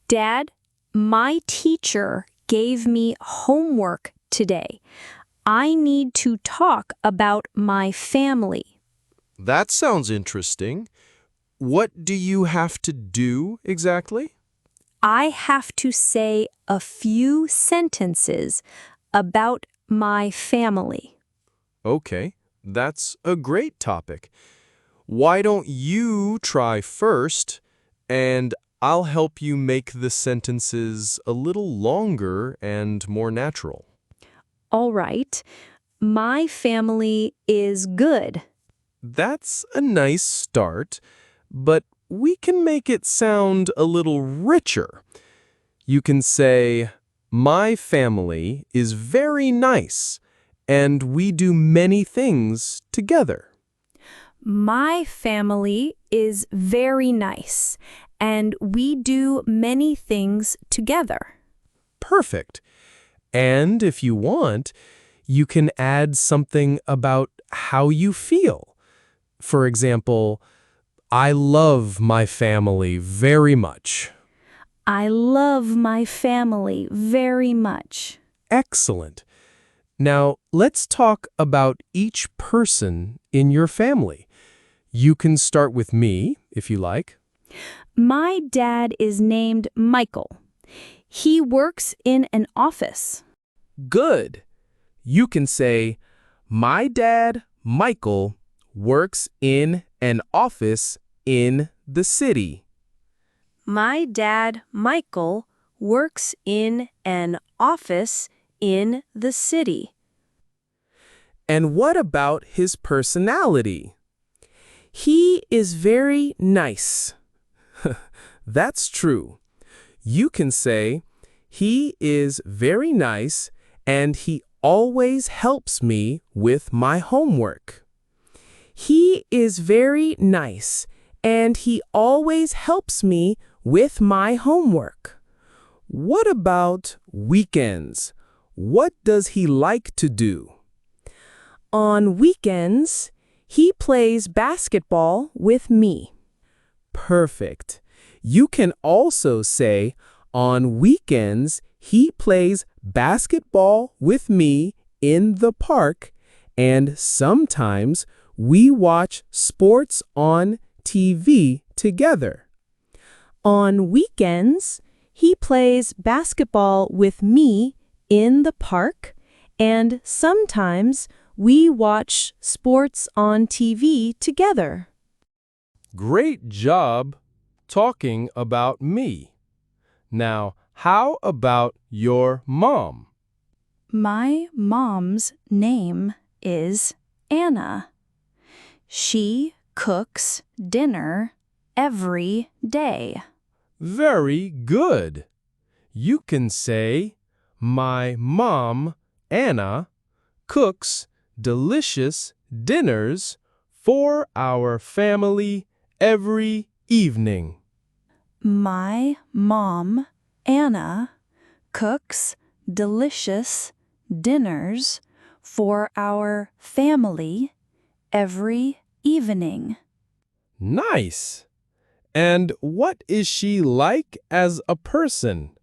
Dad, my teacher gave me homework today. I need to talk about my family. That sounds interesting. What do you have to do exactly? I have to say a few sentences about my family. Okay, that's a great topic. Why don't you try first, and I'll help you make the sentences a little longer and more natural. All right. My family is good. That's a nice start, but we can make it sound a little richer. You can say, "My family is very nice, and we do many things together." My family is very nice, and we do many things together. Perfect. And if you want, you can add something about how you feel. For example, I love my family very much. I love my family very much. Excellent. Now, let's talk about each person in your family. You can start with me, if you like. My dad is named Michael. He works in an office. Good. You can say, my dad, Michael, works in an office in the city. My dad, Michael, works in an office in the city. And what about his personality? He is very nice. That's true. You can say, he is very nice and he always helps me with my homework. He is very nice and he always helps me with my homework. What about weekends? What does he like to do? On weekends, he plays basketball with me. Perfect. You can also say, on weekends, he plays basketball with me in the park, and sometimes we watch sports on TV together. On weekends, he plays basketball with me in the park, and sometimes we watch sports on TV together. Great job talking about me. Now, how about your mom? My mom's name is Anna. She cooks dinner every day. Very good. You can say, my mom, Anna, cooks delicious dinners for our family every evening. My mom, Anna, cooks delicious dinners for our family every evening. Nice. And what is she like as a person?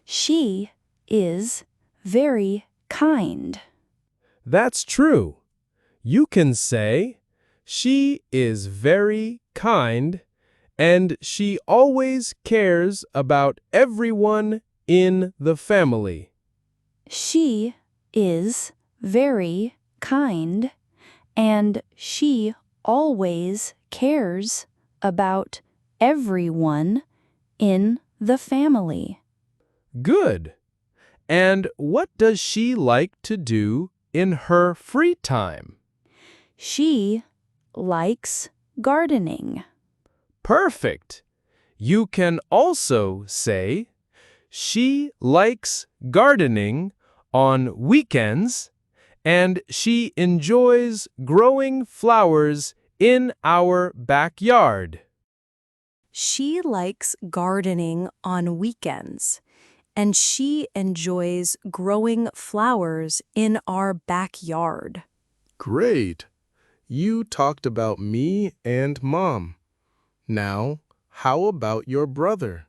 She is very kind. That's true. You can say, she is very kind, and she always cares about everyone in the family. She is very kind, and she always cares about everyone in the family. Good. And what does she like to do in her free time? She likes gardening. Perfect. You can also say, she likes gardening on weekends, and she enjoys growing flowers in our backyard. She likes gardening on weekends, and she enjoys growing flowers in our backyard. Great. You talked about me and Mom. Now, how about your brother?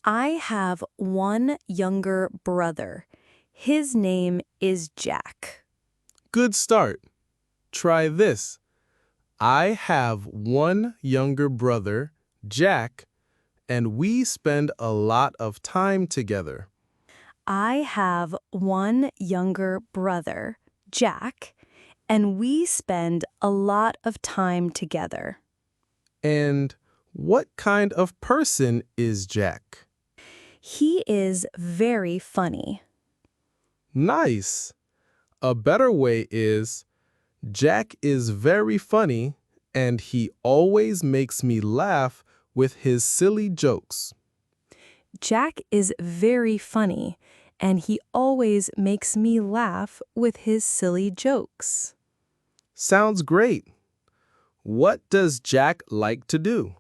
I have one younger brother. His name is Jack. Good start. Try this. I have one younger brother, Jack, and we spend a lot of time together. I have one younger brother, Jack, and we spend a lot of time together. And what kind of person is Jack? He is very funny. Nice. A better way is, Jack is very funny and he always makes me laugh with his silly jokes. Jack is very funny, and he always makes me laugh with his silly jokes. Sounds great. What does Jack like to do?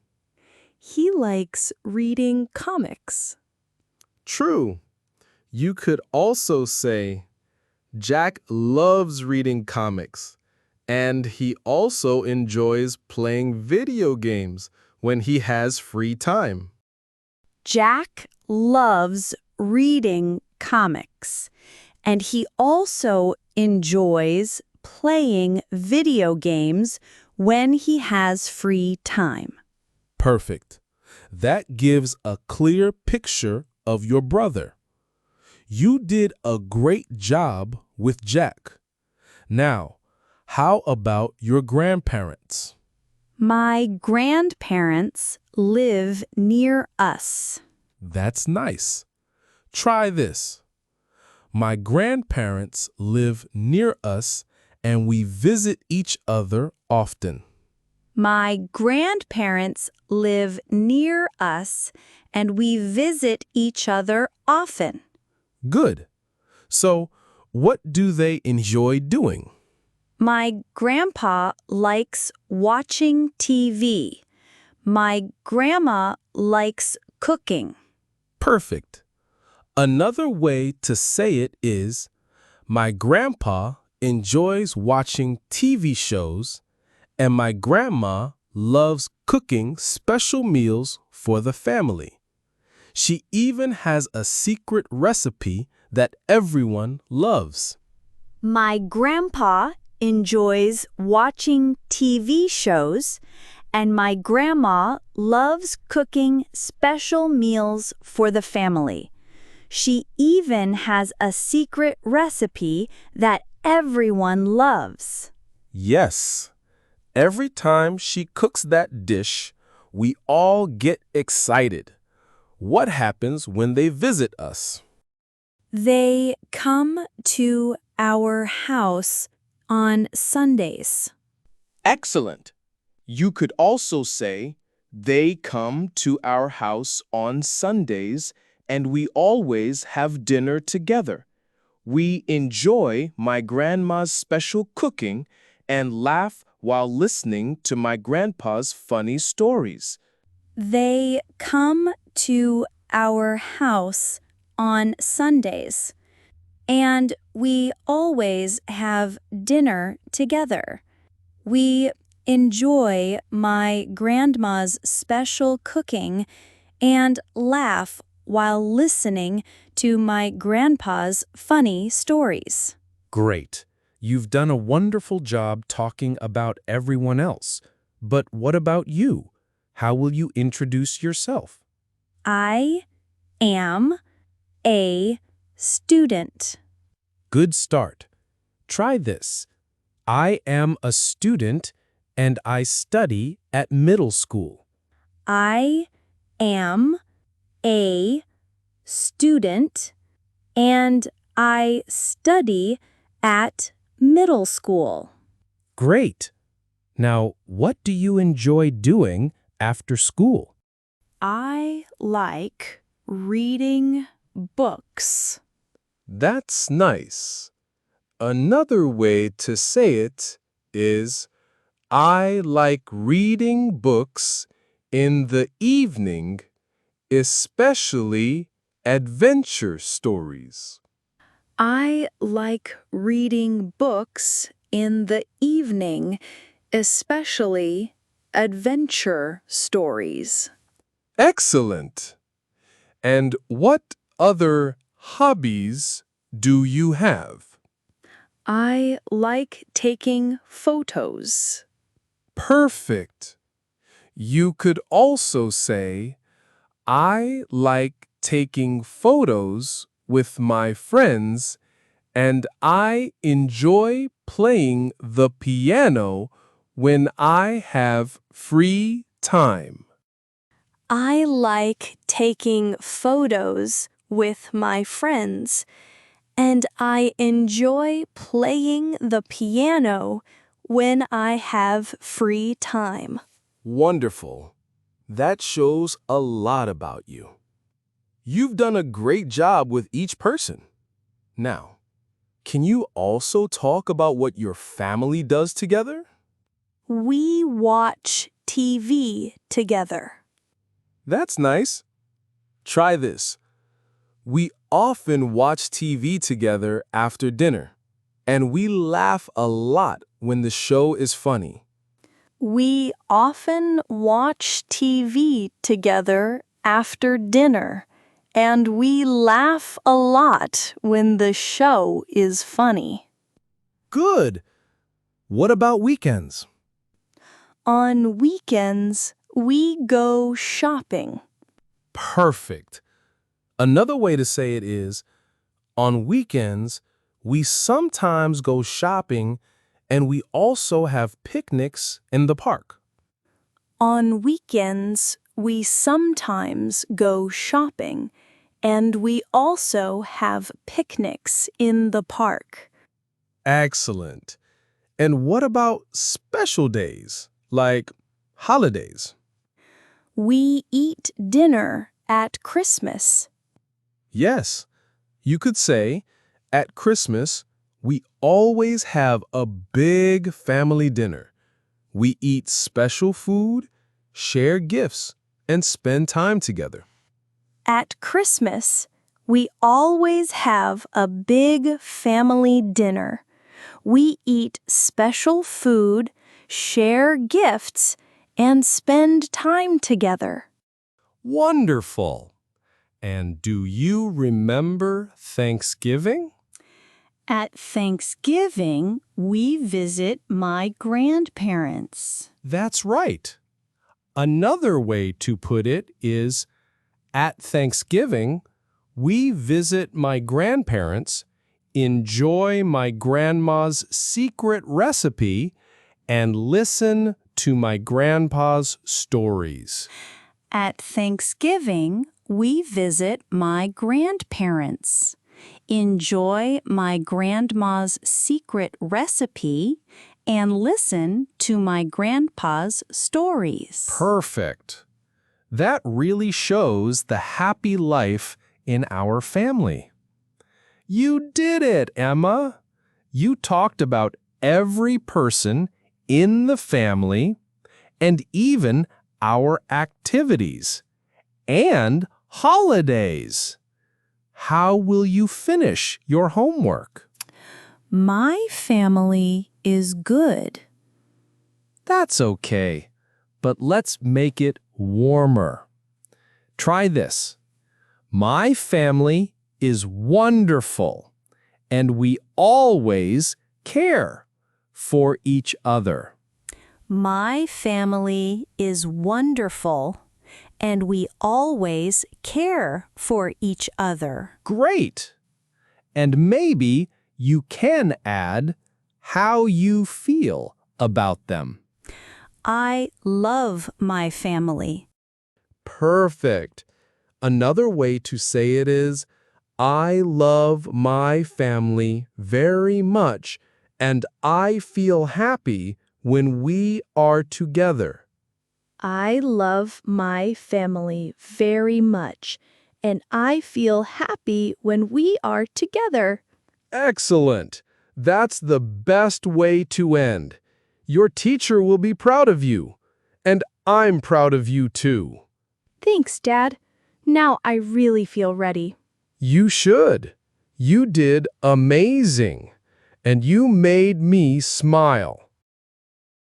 He likes reading comics. True. You could also say, Jack loves reading comics, and he also enjoys playing video games when he has free time. Jack loves reading comics, and he also enjoys playing video games when he has free time. Perfect. That gives a clear picture of your brother. You did a great job with Jack. Now, how about your grandparents? My grandparents live near us. That's nice. Try this. My grandparents live near us and we visit each other often. My grandparents live near us, and we visit each other often. Good. So, what do they enjoy doing? My grandpa likes watching TV. My grandma likes cooking. Perfect. Another way to say it is, my grandpa enjoys watching TV shows and my grandma loves cooking special meals for the family. She even has a secret recipe that everyone loves. My grandpa enjoys watching TV shows, and my grandma loves cooking special meals for the family. She even has a secret recipe that everyone loves. Yes. Every time she cooks that dish, we all get excited. What happens when they visit us? They come to our house on Sundays. Excellent. You could also say, they come to our house on Sundays and we always have dinner together. We enjoy my grandma's special cooking and laugh while listening to my grandpa's funny stories. They come to our house on Sundays, and we always have dinner together. We enjoy my grandma's special cooking and laugh while listening to my grandpa's funny stories. Great. You've done a wonderful job talking about everyone else. But what about you? How will you introduce yourself? I am a student. Good start. Try this. I am a student and I study at middle school. I am a student and I study at middle school. Great. Now, what do you enjoy doing after school? I like reading books. That's nice. Another way to say it is, I like reading books in the evening, especially adventure stories. I like reading books in the evening, especially adventure stories. Excellent. And what other hobbies do you have? I like taking photos. Perfect. You could also say, I like taking photos with my friends, and I enjoy playing the piano when I have free time. I like taking photos with my friends, and I enjoy playing the piano when I have free time. Wonderful. That shows a lot about you. You've done a great job with each person. Now, can you also talk about what your family does together? We watch TV together. That's nice. Try this. We often watch TV together after dinner, and we laugh a lot when the show is funny. We often watch TV together after dinner, and we laugh a lot when the show is funny. Good. What about weekends? On weekends, we go shopping. Perfect. Another way to say it is, on weekends, we sometimes go shopping and we also have picnics in the park. On weekends, we sometimes go shopping, and we also have picnics in the park. Excellent. And what about special days, like holidays? We eat dinner at Christmas. Yes, you could say, at Christmas, we always have a big family dinner. We eat special food, share gifts, and spend time together. At Christmas, we always have a big family dinner. We eat special food, share gifts, and spend time together. Wonderful. And do you remember Thanksgiving? At Thanksgiving, we visit my grandparents. That's right. Another way to put it is, at Thanksgiving, we visit my grandparents, enjoy my grandma's secret recipe, and listen to my grandpa's stories. At Thanksgiving, we visit my grandparents, enjoy my grandma's secret recipe, and listen to my grandpa's stories. Perfect. That really shows the happy life in our family. You did it, Emma. You talked about every person in the family and even our activities and holidays. How will you finish your homework? My family is good. That's okay, but let's make it warmer. Try this. My family is wonderful, and we always care for each other. My family is wonderful, and we always care for each other. Great! And maybe you can add how you feel about them. I love my family. Perfect. Another way to say it is, I love my family very much, and I feel happy when we are together. I love my family very much, and I feel happy when we are together. Excellent. That's the best way to end. Your teacher will be proud of you, and I'm proud of you too. Thanks, Dad. Now I really feel ready. You should. You did amazing, and you made me smile.